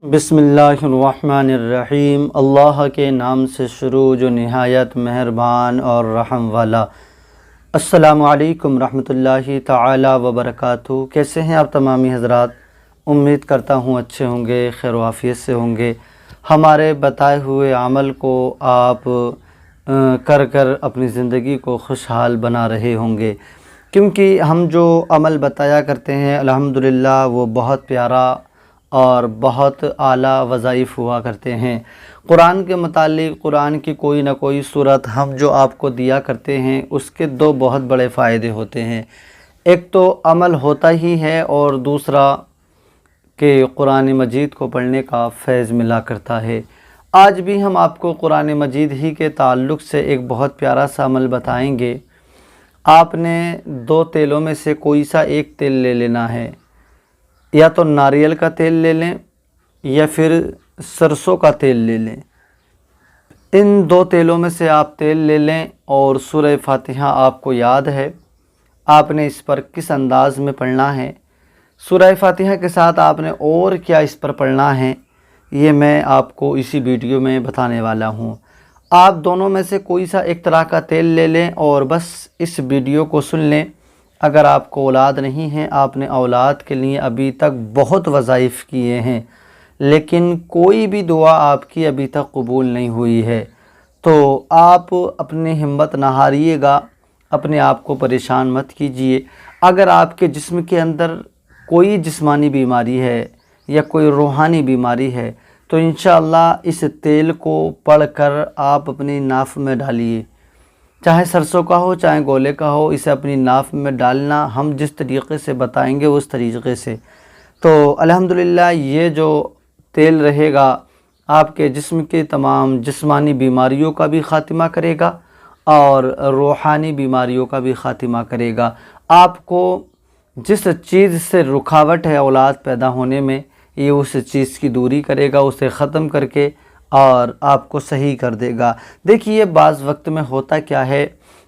बिस्मिल्लाहिर्रहमानिर्रहीम। अल्लाह के नाम से शुरू जो निहायत मेहरबान और रहम वाला। अस्सलामु अलैकुम रहमतुल्लाहि ताला व बरकातुहू। कैसे हैं आप तमामी हज़रात? उम्मीद करता हूँ अच्छे होंगे, खैर आफियत से होंगे। हमारे बताए हुए अमल को आप कर कर अपनी ज़िंदगी को खुशहाल बना रहे होंगे, क्योंकि हम जो अमल बताया करते हैं अल्हम्दुलिल्लाह वो बहुत प्यारा और बहुत आला वज़ाइफ़ हुआ करते हैं। कुरान के मुतालिक कुरान की कोई ना कोई सूरत हम जो आपको दिया करते हैं उसके दो बहुत बड़े फ़ायदे होते हैं। एक तो अमल होता ही है और दूसरा कि कुरान मजीद को पढ़ने का फैज़ मिला करता है। आज भी हम आपको कुरान मजीद ही के ताल्लुक़ से एक बहुत प्यारा सा अमल बताएंगे। आपने दो तेलों में से कोई सा एक तेल ले लेना है, या तो नारियल का तेल ले लें या फिर सरसों का तेल ले लें। इन दो तेलों में से आप तेल ले लें और सूरह फातिहा आपको याद है, आपने इस पर किस अंदाज़ में पढ़ना है। सूरह फातिहा के साथ आपने और क्या इस पर पढ़ना है, ये मैं आपको इसी वीडियो में बताने वाला हूँ। आप दोनों में से कोई सा एक तरह का तेल ले लें और बस इस वीडियो को सुन लें। अगर आपको औलाद नहीं है, आपने औलाद के लिए अभी तक बहुत वज़ाइफ़ किए हैं लेकिन कोई भी दुआ आपकी अभी तक कबूल नहीं हुई है, तो आप अपनी हिम्मत ना हारिएगा, अपने आप को परेशान मत कीजिए। अगर आपके जिस्म के अंदर कोई जिस्मानी बीमारी है या कोई रूहानी बीमारी है तो इंशाअल्लाह इस तेल को पढ़कर आप अपनी नाफ में डालिए। चाहे सरसों का हो चाहे गोले का हो, इसे अपनी नाफ में डालना हम जिस तरीक़े से बताएंगे उस तरीक़े से। तो अल्हम्दुलिल्लाह ये जो तेल रहेगा आपके जिस्म के तमाम जिस्मानी बीमारियों का भी ख़ात्मा करेगा और रूहानी बीमारियों का भी ख़ात्मा करेगा। आपको जिस चीज़ से रुकावट है औलाद पैदा होने में, ये उस चीज़ की दूरी करेगा, उसे ख़त्म करके और आपको सही कर देगा। देखिए बाज़ वक्त में होता क्या है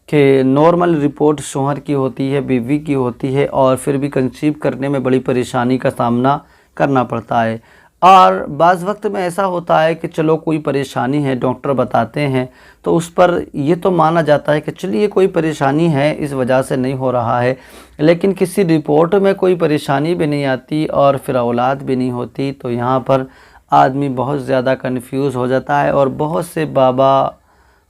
कि नॉर्मल रिपोर्ट शौहर की होती है, बीवी की होती है, और फिर भी कंसीव करने में बड़ी परेशानी का सामना करना पड़ता है। और बाज़ वक्त में ऐसा होता है कि चलो कोई परेशानी है, डॉक्टर बताते हैं तो उस पर ये तो माना जाता है कि चलिए कोई परेशानी है इस वजह से नहीं हो रहा है, लेकिन किसी रिपोर्ट में कोई परेशानी भी नहीं आती और फिर औलाद भी नहीं होती। तो यहाँ पर आदमी बहुत ज़्यादा कंफ्यूज हो जाता है और बहुत से बाबा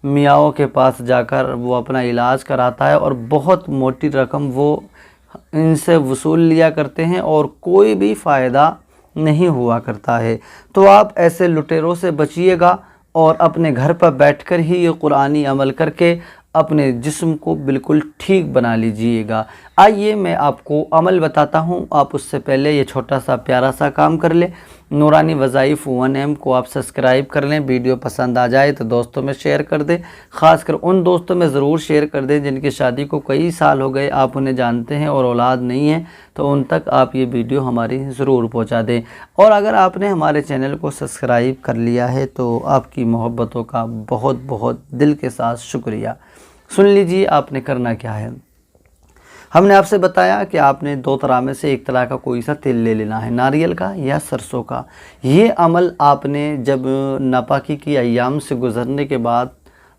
मियाँओं के पास जाकर वो अपना इलाज कराता है और बहुत मोटी रकम वो इनसे वसूल लिया करते हैं और कोई भी फ़ायदा नहीं हुआ करता है। तो आप ऐसे लुटेरों से बचिएगा और अपने घर पर बैठकर ही ये कुरानी अमल करके अपने जिस्म को बिल्कुल ठीक बना लीजिएगा। आइए मैं आपको अमल बताता हूँ। आप उससे पहले ये छोटा सा प्यारा सा काम कर लें, नूरानी वज़ाइफ़ 1M को आप सब्सक्राइब कर लें। वीडियो पसंद आ जाए तो दोस्तों में शेयर कर दें, ख़ासकर उन दोस्तों में ज़रूर शेयर कर दें जिनकी शादी को कई साल हो गए, आप उन्हें जानते हैं और औलाद नहीं है, तो उन तक आप ये वीडियो हमारी ज़रूर पहुँचा दें। और अगर आपने हमारे चैनल को सब्सक्राइब कर लिया है तो आपकी मोहब्बतों का बहुत बहुत दिल के साथ शुक्रिया। सुन लीजिए आपने करना क्या है। हमने आपसे बताया कि आपने दो तरह में से एक तरह का कोई सा तेल ले लेना है, नारियल का या सरसों का। ये अमल आपने जब नापाकी की अय्याम से गुज़रने के बाद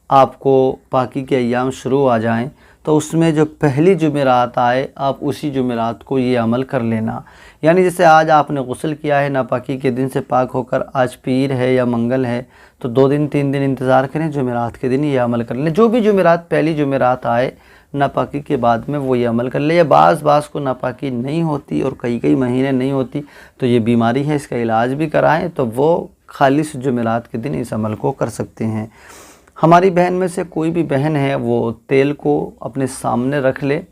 आपको पाकी के अय्याम शुरू आ जाएं तो उसमें जो पहली जुमेरात आए आप उसी जुमेरात को ये अमल कर लेना। यानी जैसे आज आपने गुस्ल किया है, नापाकी के दिन से पाक होकर आज पीर है या मंगल है, तो 2 दिन 3 दिन इंतज़ार करें, जुमेरात के दिन ये अमल कर लें। जो भी जुमेरात पहली जुमेरात आए नापाकी के बाद में वो ये अमल कर ले। या बाज़ को नापाकी नहीं होती और कई महीने नहीं होती तो ये बीमारी है, इसका इलाज भी कराएं तो वो खालिस जुमेरात के दिन इस अमल को कर सकते हैं। हमारी बहन में से कोई भी बहन है वो तेल को अपने सामने रख ले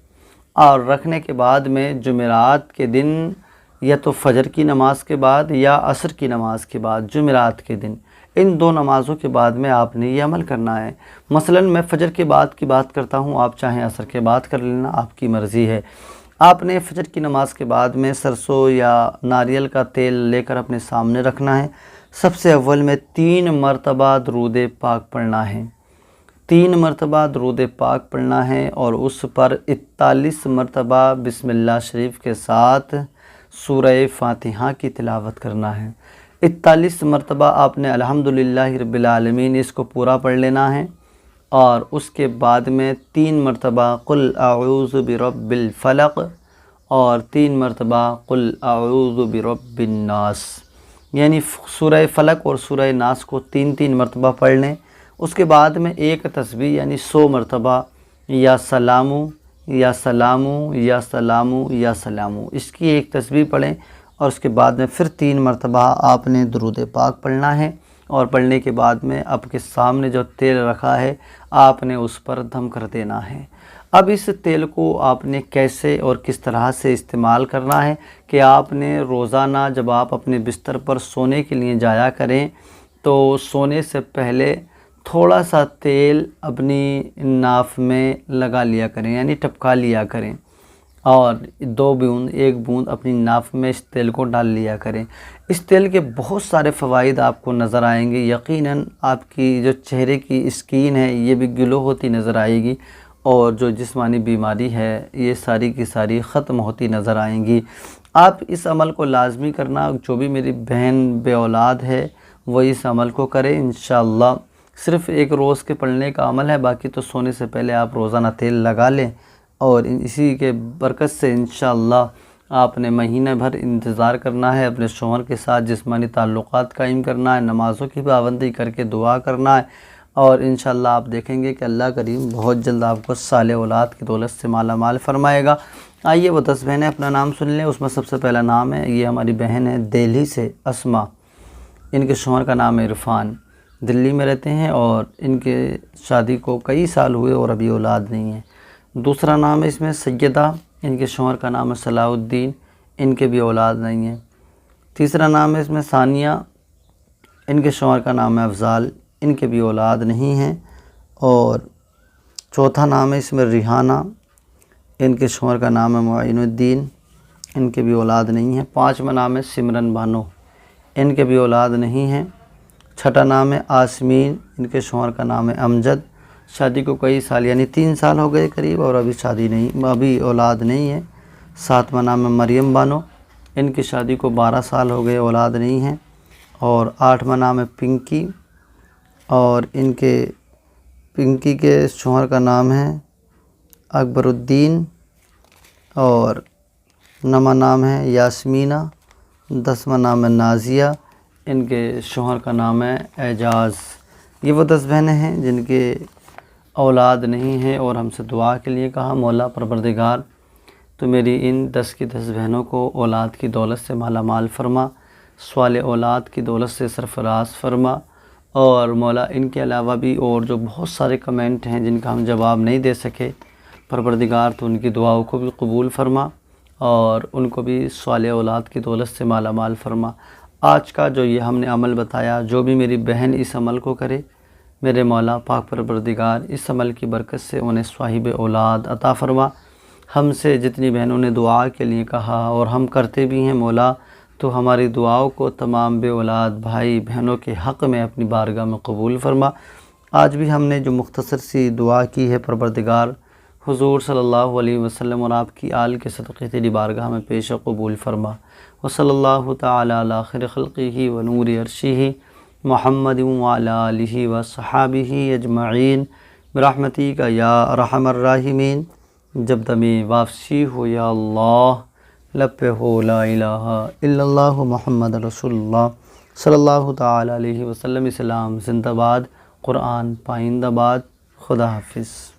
और रखने के बाद में जुमेरात के दिन या तो फजर की नमाज के बाद या असर की नमाज के बाद, जुमेरात के दिन इन दो नमाज़ों के बाद में आपने ये अमल करना है। मसलन मैं फ़जर के बाद की बात करता हूँ, आप चाहें असर के बाद कर लेना, आपकी मर्ज़ी है। आपने फ़जर की नमाज के बाद में सरसों या नारियल का तेल लेकर अपने सामने रखना है। सबसे अव्वल में 3 मरतबा दुरूद पाक पढ़ना है, 3 मरतबा दुरूद पाक पढ़ना है और उस पर 41 मरतबा बिस्मिल्लाह शरीफ के साथ सूरह फातिहा की तिलावत करना है। 41 مرتبہ آپ نے الحمدللہ رب العالمین اس کو پورا پڑھ لینا ہے، اور اس کے بعد میں 3 مرتبہ قل اعوذ برب الفلق اور 3 مرتبہ قل اعوذ برب الناس، یعنی سورہ فلق اور سورہ ناس کو 3 مرتبہ پڑھ لیں۔ اس کے بعد میں ایک تسبیح یعنی 100 مرتبہ یا سلامو یا سلامو یا سلامو یا سلامو، اس کی ایک تسبیح پڑھیں، اور اس کے بعد میں پھر 3 مرتبہ آپ نے درود پاک پڑھنا ہے، اور پڑھنے کے بعد میں آپ کے سامنے جو تیل رکھا ہے آپ نے اس پر دم کر دینا ہے۔ اب اس تیل کو آپ نے کیسے اور کس طرح سے استعمال کرنا ہے کہ آپ نے روزانہ جب آپ اپنے بستر پر سونے کے لیے جایا کریں تو سونے سے پہلے تھوڑا سا تیل اپنی ناف میں لگا لیا کریں، یعنی ٹپکا لیا کریں، اور 2 بوند 1 بوند اپنی ناف میں اس تیل کو ڈال لیا کریں۔ اس تیل کے بہت سارے فوائد آپ کو نظر آئیں گے، یقیناً آپ کی جو چہرے کی اسکین ہے یہ بھی گلو ہوتی نظر آئے گی، اور جو جسمانی بیماری ہے یہ ساری کی ساری ختم ہوتی نظر آئیں گی۔ آپ اس عمل کو لازمی کرنا، جو بھی میری بہن بے اولاد ہے وہ اس عمل کو کرے انشاءاللہ۔ صرف ایک روز کے پڑھنے کا عمل ہے، باقی تو سونے سے پہلے آپ روزانہ تیل لگا لیں، اور اسی کے برکت سے انشاءاللہ آپ نے مہینہ بھر انتظار کرنا ہے، اپنے شوہر کے ساتھ جسمانی تعلقات قائم کرنا ہے، نمازوں کی پابندی کر کے دعا کرنا ہے، اور انشاءاللہ آپ دیکھیں گے کہ اللہ کریم بہت جلد آپ کو صالح اولاد کی دولت سے مالا مال فرمائے گا۔ آئیے وہ 10 بہنیں اپنا نام سن لیں۔ اس میں سب سے پہلا نام ہے، یہ ہماری بہن ہے دہلی سے، اسما، ان کے شوہر کا نام ہے عرفان، دلی میں رہتے ہیں، اور ان کے شادی کو کئی سال ہوئے اور ابھی اولاد نہیں ہے۔ دوسرا نام ہے اس میں سیدہ، ان کے شوہر کا نام ہے صلاح الدین، ان کے بھی اولاد نہیں ہے۔ تیسرا نام ہے اس میں ثانیہ، ان کے شوہر کا نام ہے افضال، ان کے بھی اولاد نہیں ہیں۔ اور چوتھا نام ہے اس میں ریحانہ، ان کے شوہر کا نام ہے معین الدین، ان کے بھی اولاد نہیں ہیں۔ پانچواں نام ہے سمرن بانو، ان کے بھی اولاد نہیں ہیں۔ چھٹا نام ہے آسمین، ان کے شوہر کا نام ہے امجد، شادی کو کئی سال یعنی 3 سال ہو گئے قریب، اور ابھی اولاد نہیں ہے۔ ساتواں نام ہے مریم بانو، ان کی شادی کو 12 سال ہو گئے، اولاد نہیں ہیں۔ اور 8واں نام ہے پنکی، اور پنکی کے شوہر کا نام ہے اکبر الدین، اور 9واں نام ہے یاسمینہ، 10واں نام ہے نازیہ، ان کے شوہر کا نام ہے اعجاز۔ یہ وہ 10 بہنیں ہیں جن کے اولاد نہیں ہیں، اور ہم سے دعا کے لیے کہا مولا پروردگار تو میری ان 10 کی 10 بہنوں کو اولاد کی دولت سے مالا مال فرما، صالح اولاد کی دولت سے سرفراز فرما، اور مولا ان کے علاوہ بھی اور جو بہت سارے کمنٹ ہیں جن کا ہم جواب نہیں دے سکے، پروردگار تو ان کی دعاؤں کو بھی قبول فرما، اور ان کو بھی صالح اولاد کی دولت سے مالا مال فرما۔ آج کا جو یہ ہم نے عمل بتایا، جو بھی میری بہن اس عمل کو کرے، میرے مولا پاک پروردگار اس عمل کی برکت سے انہیں صاحب اولاد عطا فرما۔ ہم سے جتنی بہنوں نے دعا کے لیے کہا اور ہم کرتے بھی ہیں مولا، تو ہماری دعاؤں کو تمام بے اولاد بھائی بہنوں کے حق میں اپنی بارگاہ میں قبول فرما۔ آج بھی ہم نے جو مختصر سی دعا کی ہے، پروردگار حضور صلی اللہ علیہ وسلم اور آپ کی آل کے صدقے تیری بارگاہ میں پیش قبول فرما۔ وصلی اللہ تعالی علی خیر خلقہ و نور عرشہ محمد وعلی آلہ وصحابہ اجمعین برحمتک یا ارحم الراحمین۔ جب دم واپسی ہو یا اللہ، لب پہ ہو لا الہ الا اللہ محمد رسول اللہ صلی اللہ تعالی علیہ وسلم۔ اسلام زندہ باد، قرآن پائندہ باد، خدا حافظ۔